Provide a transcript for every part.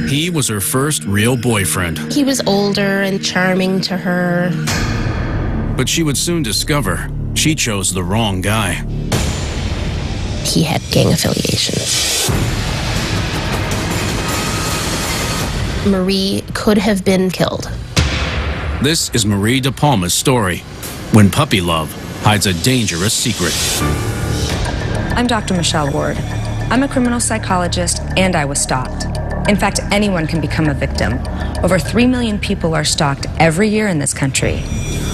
He was her first real boyfriend. He was older and charming to her. But she would soon discover she chose the wrong guy. He had gang affiliations. Marie could have been killed. This is Marie De Palma's story, when puppy love hides a dangerous secret. I'm Dr. Michelle Ward. I'm a criminal psychologist, and I was stalked. In fact, anyone can become a victim. Over 3 million people are stalked every year in this country.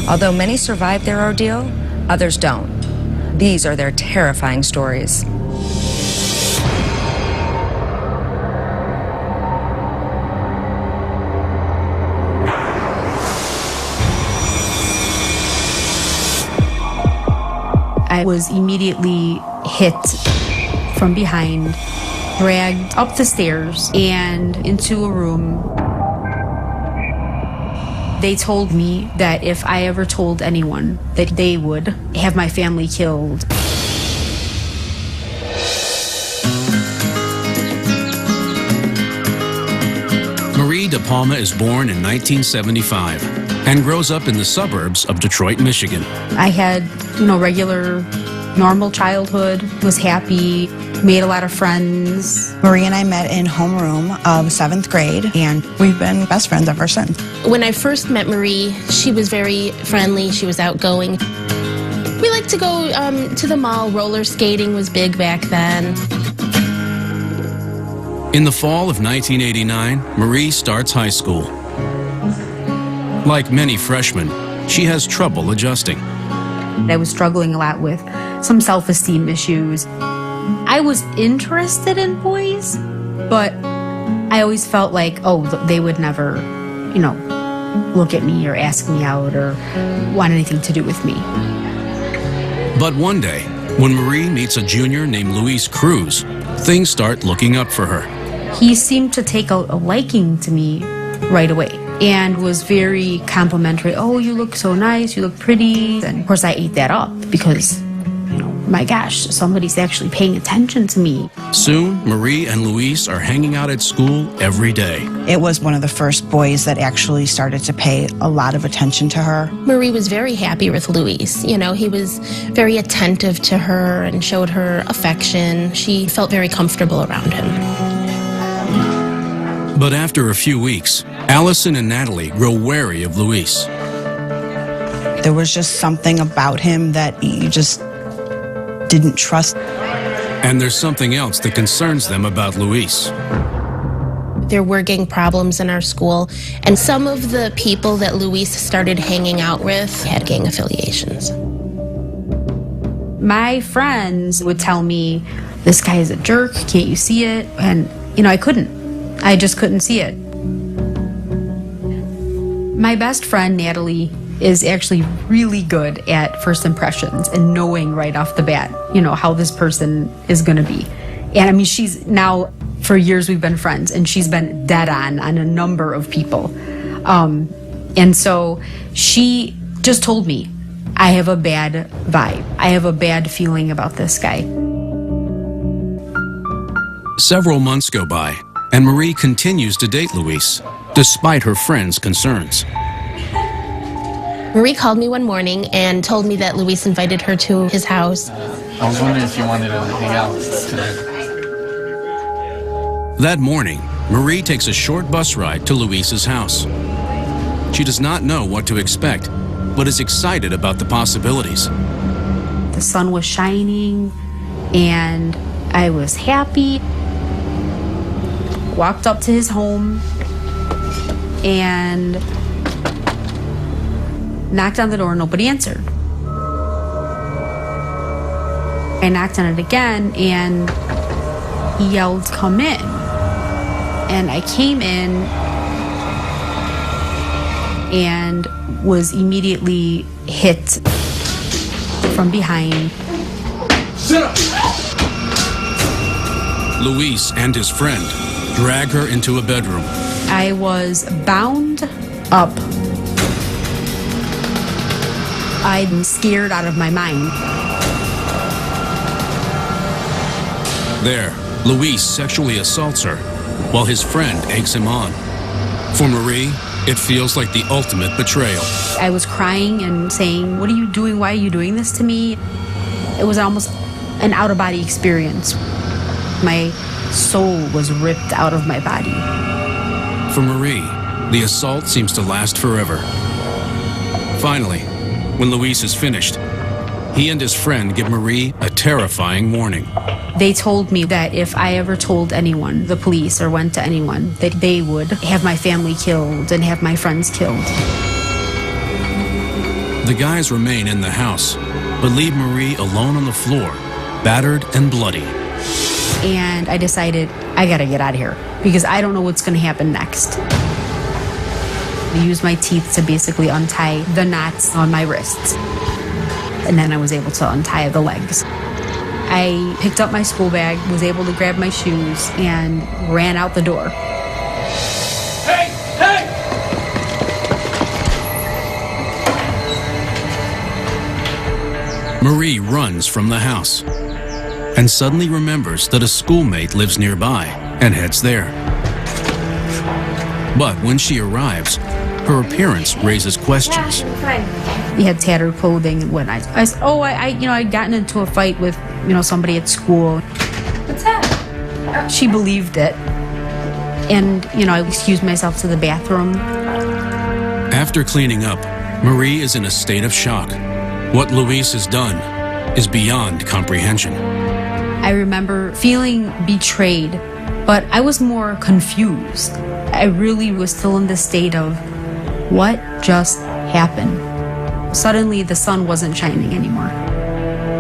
Although many survive their ordeal, others don't. These are their terrifying stories. I was immediately hit from behind, dragged up the stairs and into a room. They told me that if I ever told anyone, that they would have my family killed. Marie De Palma is born in 1975 and grows up in the suburbs of Detroit, Michigan. I had, regular, normal childhood, was happy, made a lot of friends. Marie and I met in homeroom of 7th grade, and we've been best friends ever since. When I first met Marie, she was very friendly, she was outgoing. We liked to go to the mall. Roller skating was big back then. In the fall of 1989, Marie starts high school. Like many freshmen, she has trouble adjusting. I was struggling a lot with some self-esteem issues. I was interested in boys, but I always felt like, they would never, look at me or ask me out or want anything to do with me. But one day, when Marie meets a junior named Luis Cruz, things start looking up for her. He seemed to take a liking to me right away and was very complimentary. Oh, you look so nice, you look pretty. And of course I ate that up because, my gosh, somebody's actually paying attention to me. Soon, Marie and Luis are hanging out at school every day. It was one of the first boys that actually started to pay a lot of attention to her. Marie was very happy with Luis. He was very attentive to her and showed her affection. She felt very comfortable around him. But after a few weeks, Allison and Natalie grow wary of Luis. There was just something about him that you just didn't trust. And there's something else that concerns them about Luis. There were gang problems in our school, and some of the people that Luis started hanging out with had gang affiliations. My friends would tell me, this guy is a jerk, can't you see it? And, I couldn't. I just couldn't see it. My best friend, Natalie, is actually really good at first impressions and knowing right off the bat, how this person is going to be. And she's now, for years we've been friends, and she's been dead on a number of people. And so she just told me, I have a bad vibe. I have a bad feeling about this guy. Several months go by, and Marie continues to date Luis, despite her friends' concerns. Marie called me one morning and told me that Luis invited her to his house. I was wondering if you wanted to hang out today. That morning, Marie takes a short bus ride to Luis's house. She does not know what to expect, but is excited about the possibilities. The sun was shining, and I was happy. Walked up to his home and knocked on the door. Nobody answered. I knocked on it again, and he yelled, "Come in." And I came in and was immediately hit from behind. Sit up! Luis and his friend drag her into a bedroom. I was bound up. I'm scared out of my mind. There, Luis sexually assaults her while his friend eggs him on. For Marie, it feels like the ultimate betrayal. I was crying and saying, "What are you doing? Why are you doing this to me?" It was almost an out-of-body experience. My soul was ripped out of my body. For Marie, the assault seems to last forever. Finally, when Luis is finished, he and his friend give Marie a terrifying warning. They told me that if I ever told anyone, the police, or went to anyone, that they would have my family killed and have my friends killed. The guys remain in the house, but leave Marie alone on the floor, battered and bloody. And I decided, I gotta get out of here, because I don't know what's gonna happen next. I used my teeth to basically untie the knots on my wrists. And then I was able to untie the legs. I picked up my school bag, was able to grab my shoes, and ran out the door. Hey! Hey! Marie runs from the house and suddenly remembers that a schoolmate lives nearby and heads there. But when she arrives, her appearance raises questions. He had tattered clothing and whatnot. I'd gotten into a fight with, somebody at school. What's that? She believed it. And, I excused myself to the bathroom. After cleaning up, Marie is in a state of shock. What Luis has done is beyond comprehension. I remember feeling betrayed, but I was more confused. I really was still in the state of, what just happened? Suddenly, the sun wasn't shining anymore.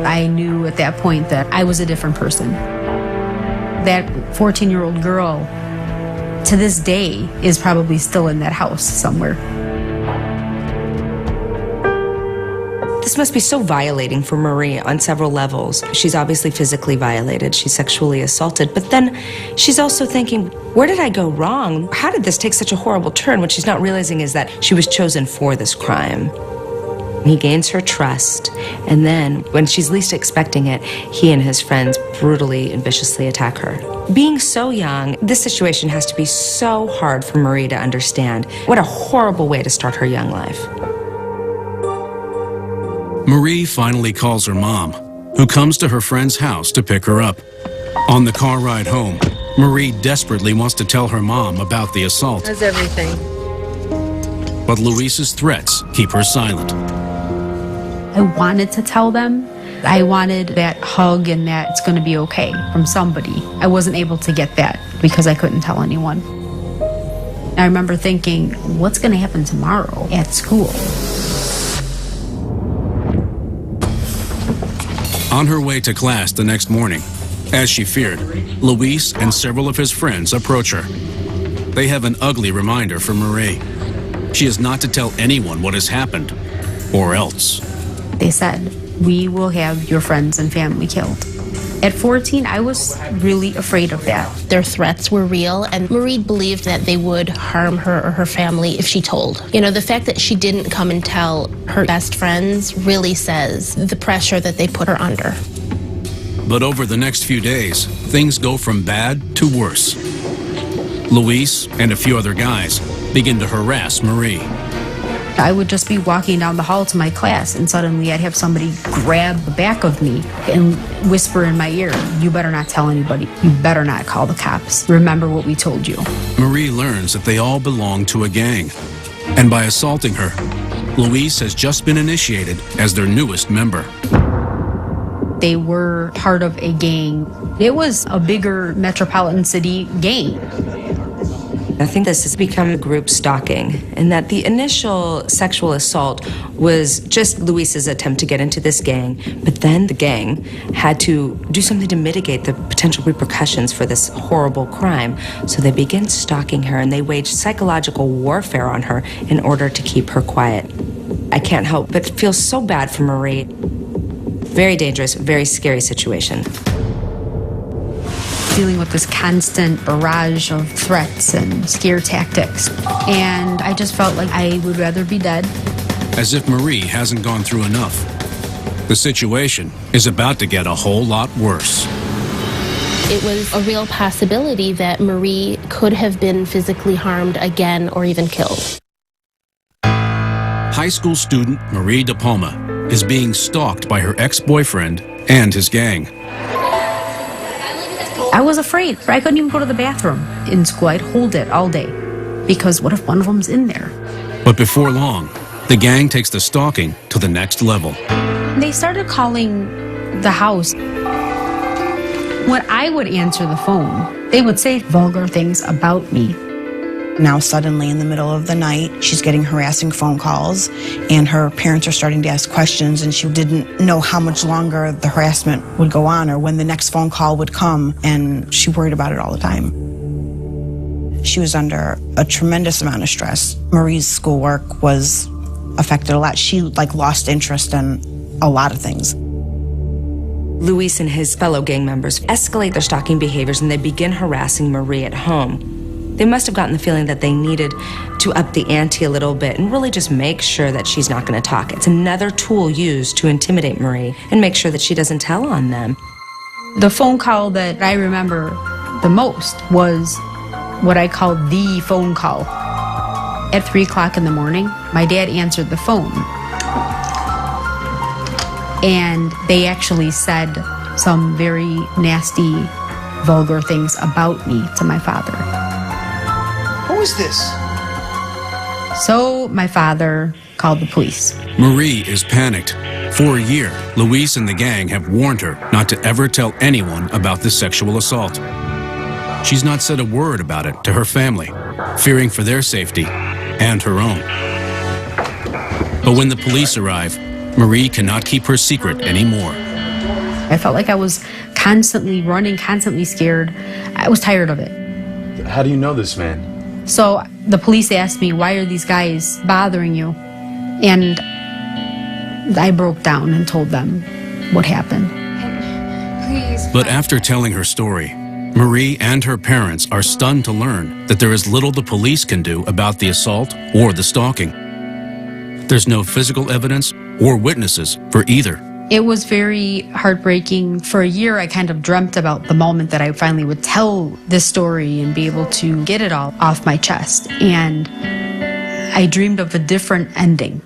I knew at that point that I was a different person. That 14-year-old girl, to this day, is probably still in that house somewhere. This must be so violating for Marie on several levels. She's obviously physically violated. She's sexually assaulted. But then she's also thinking, where did I go wrong? How did this take such a horrible turn? What she's not realizing is that she was chosen for this crime. He gains her trust, and then, when she's least expecting it, he and his friends brutally and viciously attack her. Being so young, this situation has to be so hard for Marie to understand. What a horrible way to start her young life. Marie finally calls her mom, who comes to her friend's house to pick her up. On the car ride home, Marie desperately wants to tell her mom about the assault. How's everything? But Luis's threats keep her silent. I wanted to tell them. I wanted that hug and that it's going to be okay from somebody. I wasn't able to get that because I couldn't tell anyone. I remember thinking, what's going to happen tomorrow at school? On her way to class the next morning, as she feared, Luis and several of his friends approach her. They have an ugly reminder for Marie. She is not to tell anyone what has happened, or else. They said, we will have your friends and family killed. At 14, I was really afraid of that. Their threats were real, and Marie believed that they would harm her or her family if she told. The fact that she didn't come and tell her best friends really says the pressure that they put her under. But over the next few days, things go from bad to worse. Luis and a few other guys begin to harass Marie. I would just be walking down the hall to my class, and suddenly I'd have somebody grab the back of me and whisper in my ear, you better not tell anybody. You better not call the cops. Remember what we told you. Marie learns that they all belong to a gang. And by assaulting her, Luis has just been initiated as their newest member. They were part of a gang. It was a bigger metropolitan city gang. I think this has become group stalking, and that the initial sexual assault was just Luis's attempt to get into this gang, but then the gang had to do something to mitigate the potential repercussions for this horrible crime. So they begin stalking her, and they wage psychological warfare on her in order to keep her quiet. I can't help but feel so bad for Marie. Very dangerous, very scary situation. Dealing with this constant barrage of threats and scare tactics. And I just felt like I would rather be dead. As if Marie hasn't gone through enough. The situation is about to get a whole lot worse. It was a real possibility that Marie could have been physically harmed again or even killed. High school student Marie De Palma is being stalked by her ex-boyfriend and his gang. I was afraid. I couldn't even go to the bathroom. In school, I'd hold it all day because what if one of them's in there? But before long, the gang takes the stalking to the next level. They started calling the house. When I would answer the phone, they would say vulgar things about me. Now suddenly in the middle of the night, she's getting harassing phone calls and her parents are starting to ask questions and she didn't know how much longer the harassment would go on or when the next phone call would come, and she worried about it all the time. She was under a tremendous amount of stress. Marie's schoolwork was affected a lot. She lost interest in a lot of things. Luis and his fellow gang members escalate their stalking behaviors and they begin harassing Marie at home. They must have gotten the feeling that they needed to up the ante a little bit and really just make sure that she's not going to talk. It's another tool used to intimidate Marie and make sure that she doesn't tell on them. The phone call that I remember the most was what I called the phone call. At 3 o'clock in the morning, my dad answered the phone. And they actually said some very nasty, vulgar things about me to my father. Who is this? So my father called the police. Marie is panicked. For a year, Luis and the gang have warned her not to ever tell anyone about this sexual assault. She's not said a word about it to her family, fearing for their safety and her own. But when the police arrive, Marie cannot keep her secret anymore. I felt like I was constantly running, constantly scared. I was tired of it. How do you know this man? So the police asked me, why are these guys bothering you? And I broke down and told them what happened. But after telling her story, Marie and her parents are stunned to learn that there is little the police can do about the assault or the stalking. There's no physical evidence or witnesses for either. It was very heartbreaking. For a year, I kind of dreamt about the moment that I finally would tell this story and be able to get it all off my chest. And I dreamed of a different ending.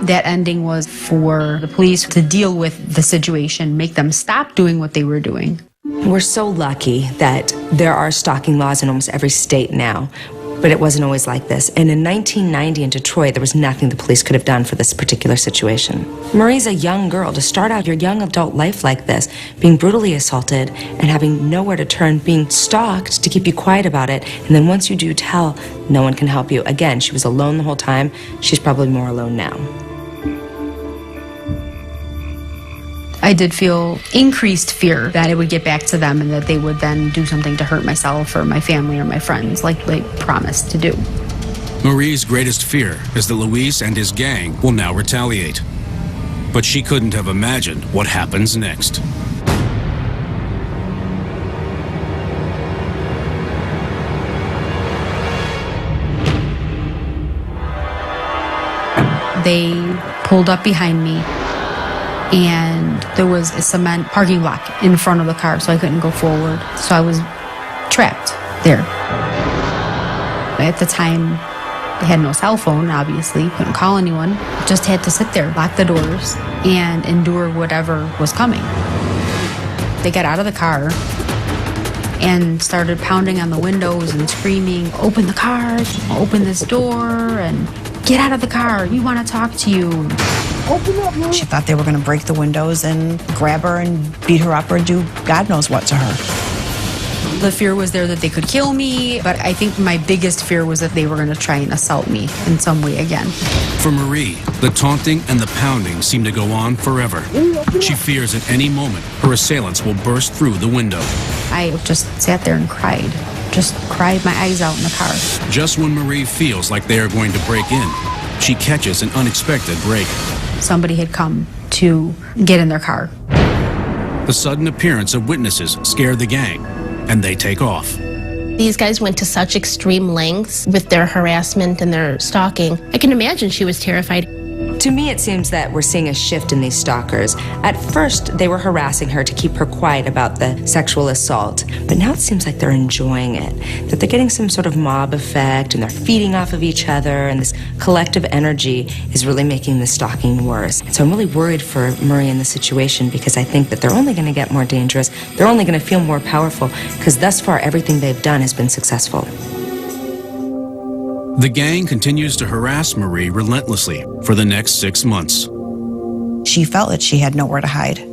That ending was for the police to deal with the situation, make them stop doing what they were doing. We're so lucky that there are stalking laws in almost every state now, but it wasn't always like this. And in 1990 in Detroit, there was nothing the police could have done for this particular situation. Marie's a young girl. To start out your young adult life like this, being brutally assaulted and having nowhere to turn, being stalked to keep you quiet about it, and then once you do tell, no one can help you. Again, she was alone the whole time. She's probably more alone now. I did feel increased fear that it would get back to them and that they would then do something to hurt myself or my family or my friends like they promised to do. Marie's greatest fear is that Luis and his gang will now retaliate. But she couldn't have imagined what happens next. They pulled up behind me, and there was a cement parking block in front of the car, so I couldn't go forward. So I was trapped there. At the time, I had no cell phone, obviously, couldn't call anyone. Just had to sit there, lock the doors, and endure whatever was coming. They got out of the car and started pounding on the windows and screaming, "Open the car, open this door, and get out of the car, we want to talk to you." Open up, man. She thought they were going to break the windows and grab her and beat her up or do God knows what to her. The fear was there that they could kill me, but I think my biggest fear was that they were going to try and assault me in some way again. For Marie, the taunting and the pounding seem to go on forever. She fears at any moment her assailants will burst through the window. I just sat there and cried. Just cried my eyes out in the car. Just when Marie feels like they are going to break in, she catches an unexpected break. Somebody had come to get in their car. The sudden appearance of witnesses scare the gang, and they take off. These guys went to such extreme lengths with their harassment and their stalking. I can imagine she was terrified. To me, it seems that we're seeing a shift in these stalkers. At first, they were harassing her to keep her quiet about the sexual assault, but now it seems like they're enjoying it, that they're getting some sort of mob effect and they're feeding off of each other, and this collective energy is really making the stalking worse. So I'm really worried for Marie in this situation because I think that they're only going to get more dangerous, they're only going to feel more powerful, because thus far everything they've done has been successful. The gang continues to harass Marie relentlessly for the next 6 months. She felt that she had nowhere to hide,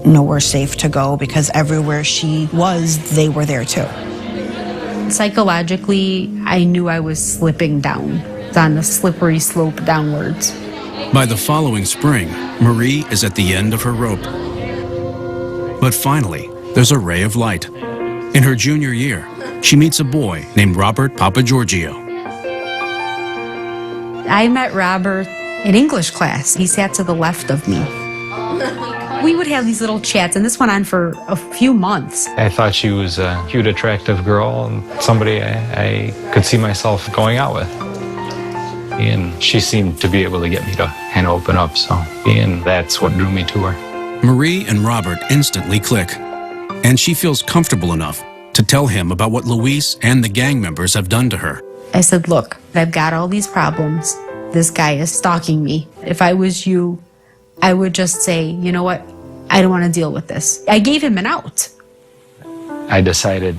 nowhere safe to go, because everywhere she was, they were there too. Psychologically, I knew I was slipping down. It's on a slippery slope downwards. By the following spring, Marie is at the end of her rope. But finally, there's a ray of light. In her junior year, she meets a boy named Robert Papagiorgio. I met Robert in English class. He sat to the left of me. We would have these little chats, and this went on for a few months. I thought she was a cute, attractive girl and somebody I could see myself going out with. And she seemed to be able to get me to kind of open up, and that's what drew me to her. Marie and Robert instantly click, and she feels comfortable enough to tell him about what Luis and the gang members have done to her. I said, look, I've got all these problems. This guy is stalking me. If I was you, I would just say, you know what? I don't want to deal with this. I gave him an out. I decided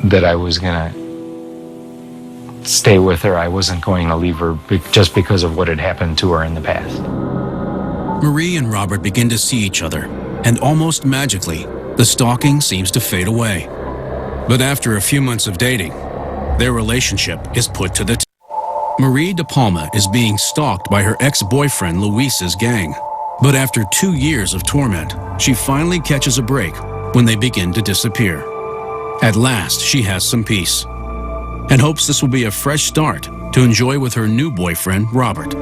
that I was going to stay with her. I wasn't going to leave her just because of what had happened to her in the past. Marie and Robert begin to see each other, and almost magically, the stalking seems to fade away. But after a few months of dating, their relationship is put to the test. Marie De Palma is being stalked by her ex-boyfriend Luis's gang. But after 2 years of torment, she finally catches a break when they begin to disappear. At last, she has some peace and hopes this will be a fresh start to enjoy with her new boyfriend, Robert.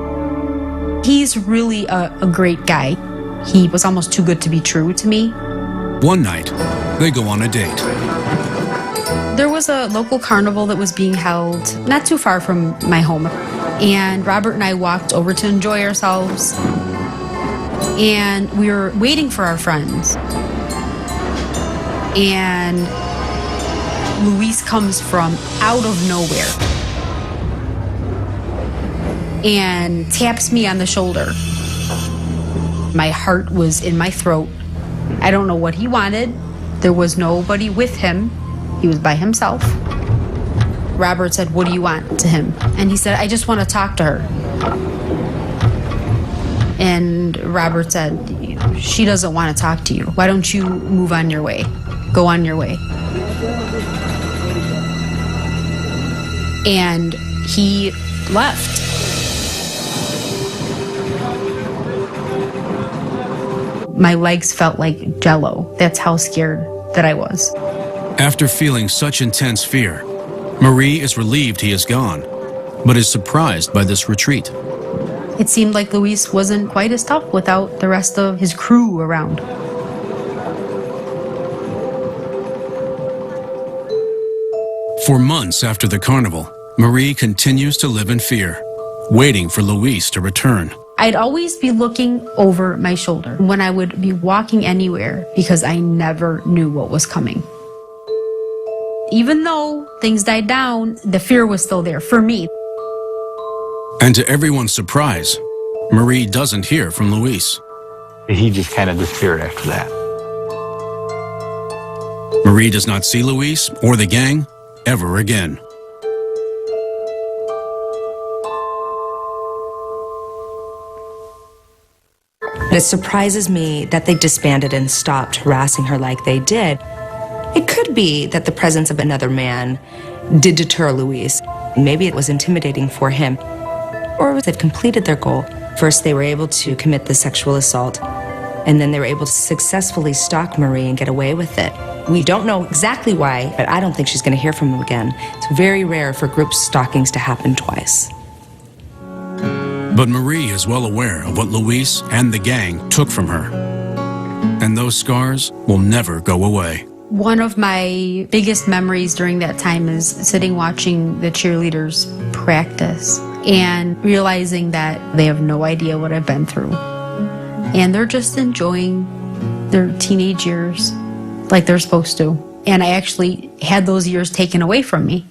He's really a great guy. He was almost too good to be true to me. One night, they go on a date. There was a local carnival that was being held not too far from my home. And Robert and I walked over to enjoy ourselves. And we were waiting for our friends. And Luis comes from out of nowhere and taps me on the shoulder. My heart was in my throat. I don't know what he wanted. There was nobody with him. He was by himself. Robert said, what do you want to him? And he said, I just want to talk to her. And Robert said, she doesn't want to talk to you. Why don't you move on your way? Go on your way. And he left. My legs felt like jello. That's how scared that I was. After feeling such intense fear, Marie is relieved he is gone, but is surprised by this retreat. It seemed like Luis wasn't quite as tough without the rest of his crew around. For months after the carnival, Marie continues to live in fear, waiting for Luis to return. I'd always be looking over my shoulder when I would be walking anywhere because I never knew what was coming. Even though things died down, the fear was still there for me. And to everyone's surprise, Marie doesn't hear from Luis. He just kind of disappeared after that. Marie does not see Luis or the gang ever again. It surprises me that they disbanded and stopped harassing her like they did. It could be that the presence of another man did deter Luis. Maybe it was intimidating for him. Or they've completed their goal. First, they were able to commit the sexual assault, and then they were able to successfully stalk Marie and get away with it. We don't know exactly why, but I don't think she's going to hear from him again. It's very rare for group stalkings to happen twice. But Marie is well aware of what Luis and the gang took from her. And those scars will never go away. One of my biggest memories during that time is sitting watching the cheerleaders practice. and realizing that they have no idea what I've been through. And they're just enjoying their teenage years like they're supposed to. And I actually had those years taken away from me.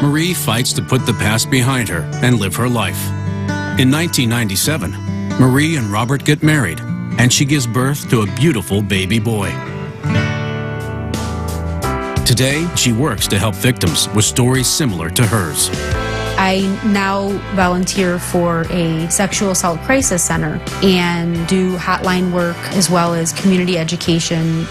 Marie fights to put the past behind her and live her life. In 1997, Marie and Robert get married, and she gives birth to a beautiful baby boy. Today, she works to help victims with stories similar to hers. I now volunteer for a sexual assault crisis center and do hotline work as well as community education.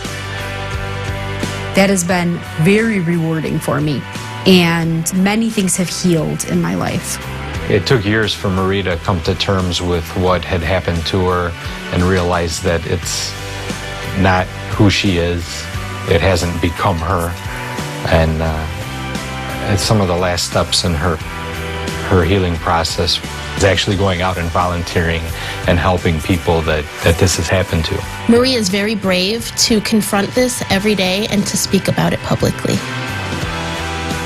That has been very rewarding for me, and many things have healed in my life. It took years for Marie to come to terms with what had happened to her and realize that it's not who she is. It hasn't become her. And it's some of the last steps in her healing process is actually going out and volunteering and helping people that this has happened to. Marie is very brave to confront this every day and to speak about it publicly.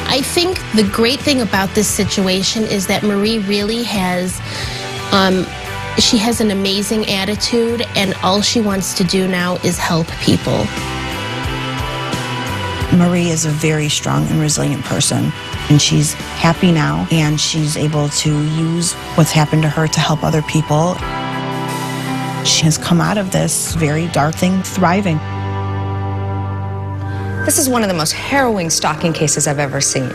I think the great thing about this situation is that Marie really has, she has an amazing attitude, and all she wants to do now is help people. Marie is a very strong and resilient person, and she's happy now, and she's able to use what's happened to her to help other people. She has come out of this very dark thing thriving. This is one of the most harrowing stalking cases I've ever seen.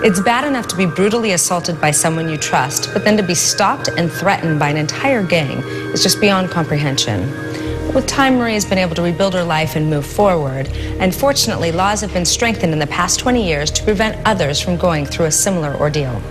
It's bad enough to be brutally assaulted by someone you trust, but then to be stalked and threatened by an entire gang is just beyond comprehension. With time, Marie has been able to rebuild her life and move forward, and fortunately, laws have been strengthened in the past 20 years to prevent others from going through a similar ordeal.